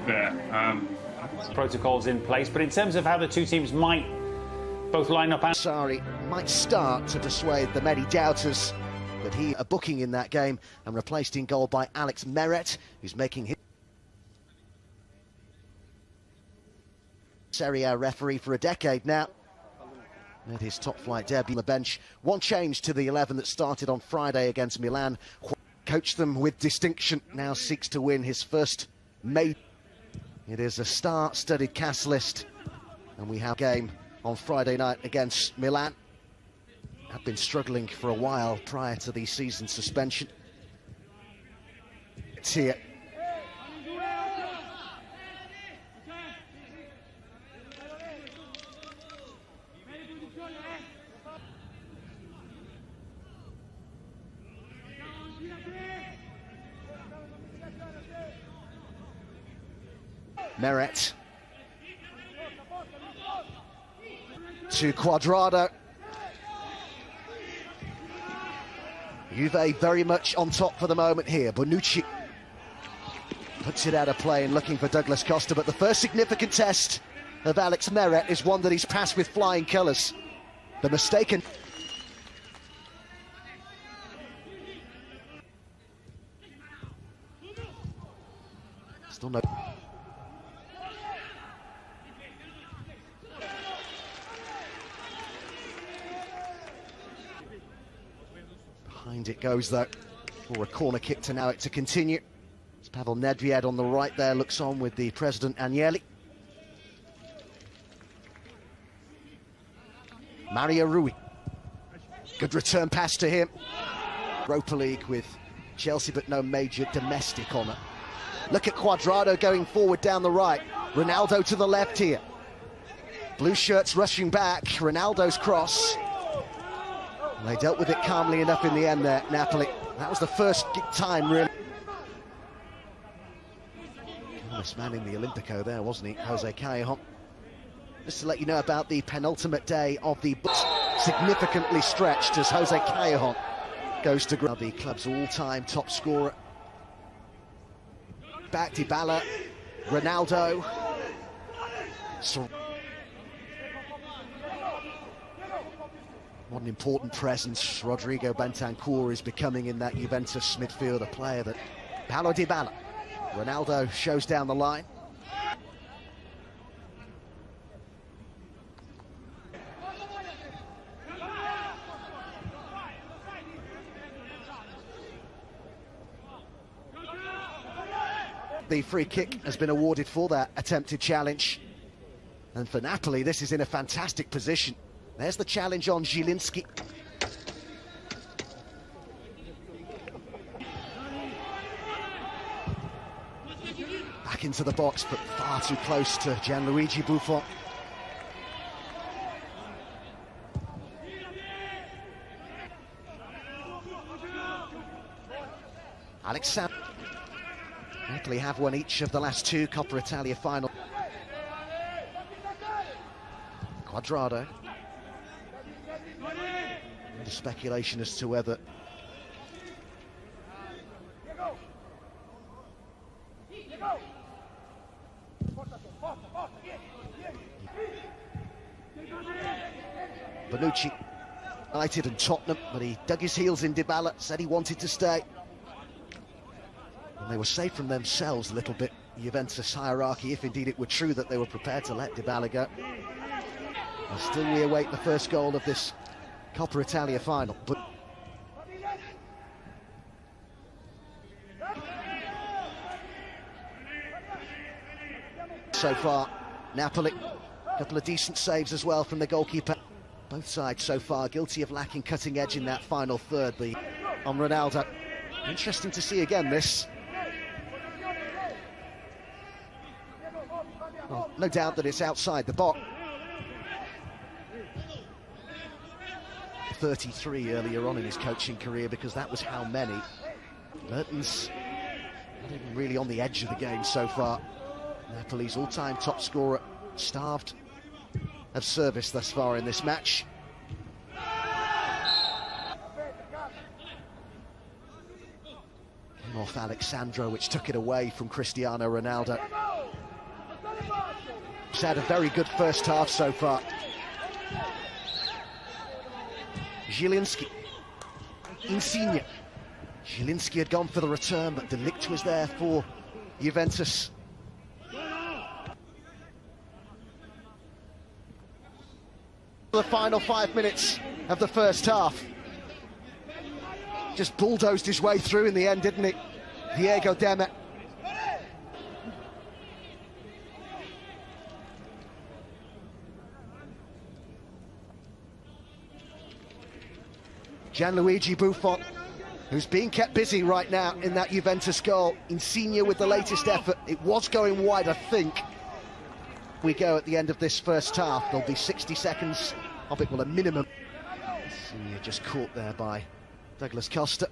fair. Protocols in place, but in terms of how the two teams might both line up... Sarri might start to persuade the many doubters, but he a booking in that game and replaced in goal by Alex Meret, who's making his Serie A referee for a decade now. Made his top-flight debut on the bench. One change to the 11 that started on Friday against Milan. Coached them with distinction, now seeks to win his first major. It is a star-studded cast list, and we have a game on Friday night against Milan. Have been struggling for a while prior to the season suspension. It's here. Meret to Cuadrado. Juve very much on top for the moment here. Bonucci puts it out of play and looking for Douglas Costa, but the first significant test of Alex Meret is one that he's passed with flying colours. The mistaken... Still no... Behind it goes, though, for a corner kick to now it to continue. It's Pavel Nedved on the right there, looks on with the President Agnelli. Mario Rui. Good return pass to him. Europa League with Chelsea, but no major domestic honour. Look at Cuadrado going forward down the right. Ronaldo to the left here. Blue shirts rushing back. Ronaldo's cross. They dealt with it calmly enough in the end there, Napoli. That was the first time, really. This man in the Olympico there, wasn't he? Jose Callejon. Just to let you know about the penultimate day of the books, significantly stretched as Jose Callejon goes to grab the club's all-time top scorer. Back Dybala, Ronaldo. What an important presence Rodrigo Bentancur is becoming in that Juventus midfield, a player that... Paulo Dybala. Ronaldo shows down the line. The free kick has been awarded for that attempted challenge. And for Napoli, this is in a fantastic position. There's the challenge on Zielinski. Back into the box, but far too close to Gianluigi Buffon. Alexander. Napoli have won each of the last two Coppa Italia final. Cuadrado. The speculation as to whether Bonucci, United and Tottenham, but he dug his heels in Dybala, said he wanted to stay. And they were safe from themselves a little bit, Juventus hierarchy, if indeed it were true that they were prepared to let Dybala go. And still we await the first goal of this Coppa Italia final. But so far, Napoli, a couple of decent saves as well from the goalkeeper. Both sides so far guilty of lacking cutting edge in that final third. On Ronaldo. Interesting to see again this. Well, no doubt that it's outside the box. 33 earlier on in his coaching career, because that was how many. Mertens not even really on the edge of the game so far. Napoli's all-time top scorer, starved of service thus far in this match. Came off Alexandro, which took it away from Cristiano Ronaldo. He's had a very good first half so far. Zielinski. Insigne. Zielinski had gone for the return, but De Ligt was there for Juventus. The final 5 minutes of the first half. Just bulldozed his way through in the end, didn't he? Diego Demet. Gianluigi Buffon, who's being kept busy right now in that Juventus goal. Insigne with the latest effort. It was going wide, I think. We go at the end of this first half. There'll be 60 seconds of it, well, a minimum. Insigne just caught there by Douglas Costa.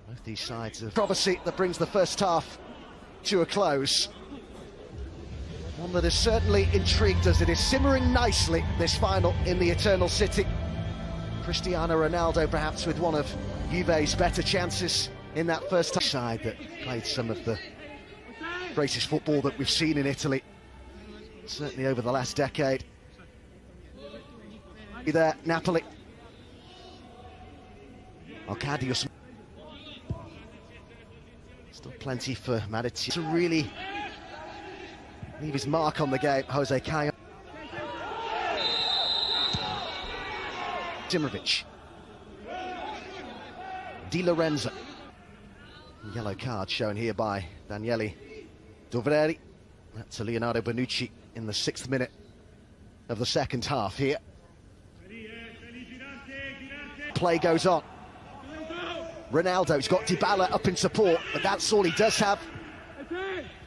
Both these sides of controversy that brings the first half to a close. One that has certainly intrigued us. It is simmering nicely, this final in the Eternal City. Cristiano Ronaldo perhaps with one of Juve's better chances in that first side that played some of the greatest football that we've seen in Italy, certainly over the last decade. There, Napoli. Arcadius. Still plenty for Matic to really leave his mark on the game. Jose Caio. Dimirovic. Di Lorenzo. Yellow card shown here by Daniele Dovreri. That's to Leonardo Bonucci in the 6th minute of the second half here. Play goes on. Ronaldo's got Dybala up in support, but that's all he does have.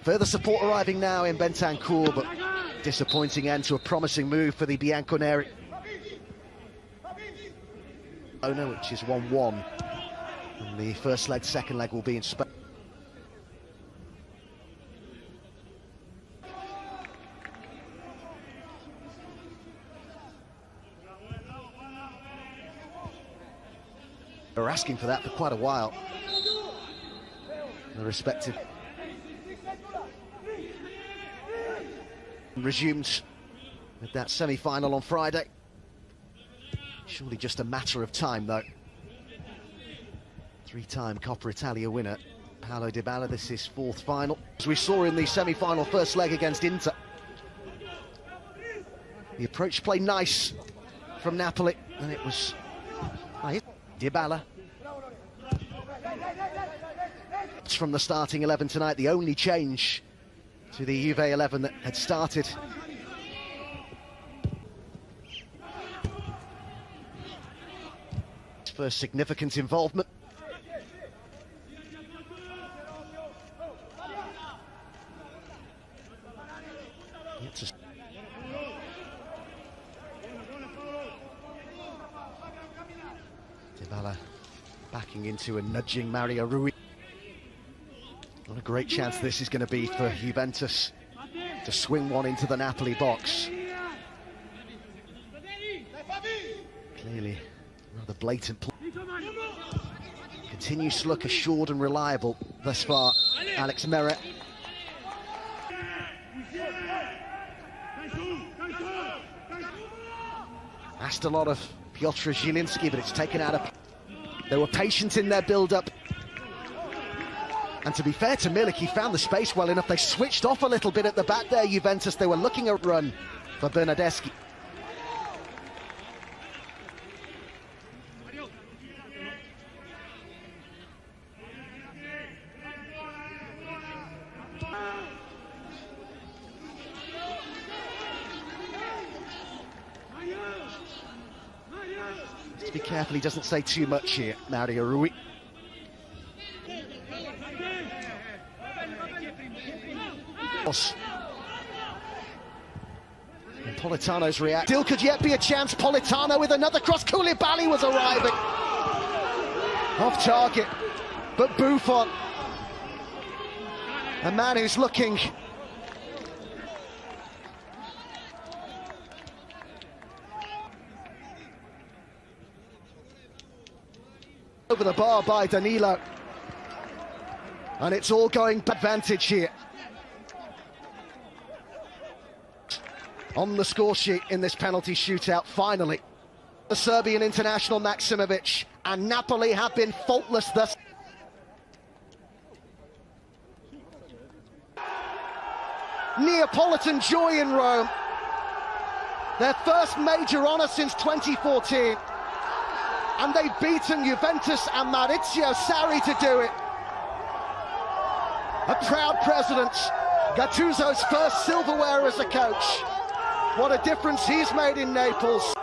Further support arriving now in Bentancur, but disappointing end to a promising move for the Bianconeri. Oh no, which is 1-1. And the first leg, second leg will be in Spain. They're asking for that for quite a while. The respective resumed with that semi-final on Friday. Surely just a matter of time, though. 3-time Coppa Italia winner, Paulo Dybala, this is 4th final. As we saw in the semi-final first leg against Inter. The approach play nice from Napoli, and it was Dybala. It's from the starting 11 tonight, the only change to the Juve 11 that had started. His first significant involvement. Dybala backing into and nudging Mario Rui. What a great chance this is going to be for Juventus to swing one into the Napoli box. Clearly rather blatant play. Continues to look assured and reliable thus far, Alex Meret. Asked a lot of Piotr Zielinski, but it's taken out of... They were patient in their build-up. And to be fair to Milik, he found the space well enough. They switched off a little bit at the back there, Juventus. They were looking at run for Bernardeschi. Just be careful he doesn't say too much here, Mario Rui. And Politano's react. Still could yet be a chance. Politano with another cross. Koulibaly was arriving. Off target. But Buffon, a man who's looking over the bar by Danilo. And it's all going advantage here. On the score sheet in this penalty shootout, finally. The Serbian international Maksimovic, and Napoli have been faultless thus. Neapolitan joy in Rome. Their first major honour since 2014. And they've beaten Juventus and Maurizio Sarri to do it. A proud president, Gattuso's first silverware as a coach. What a difference he's made in Naples.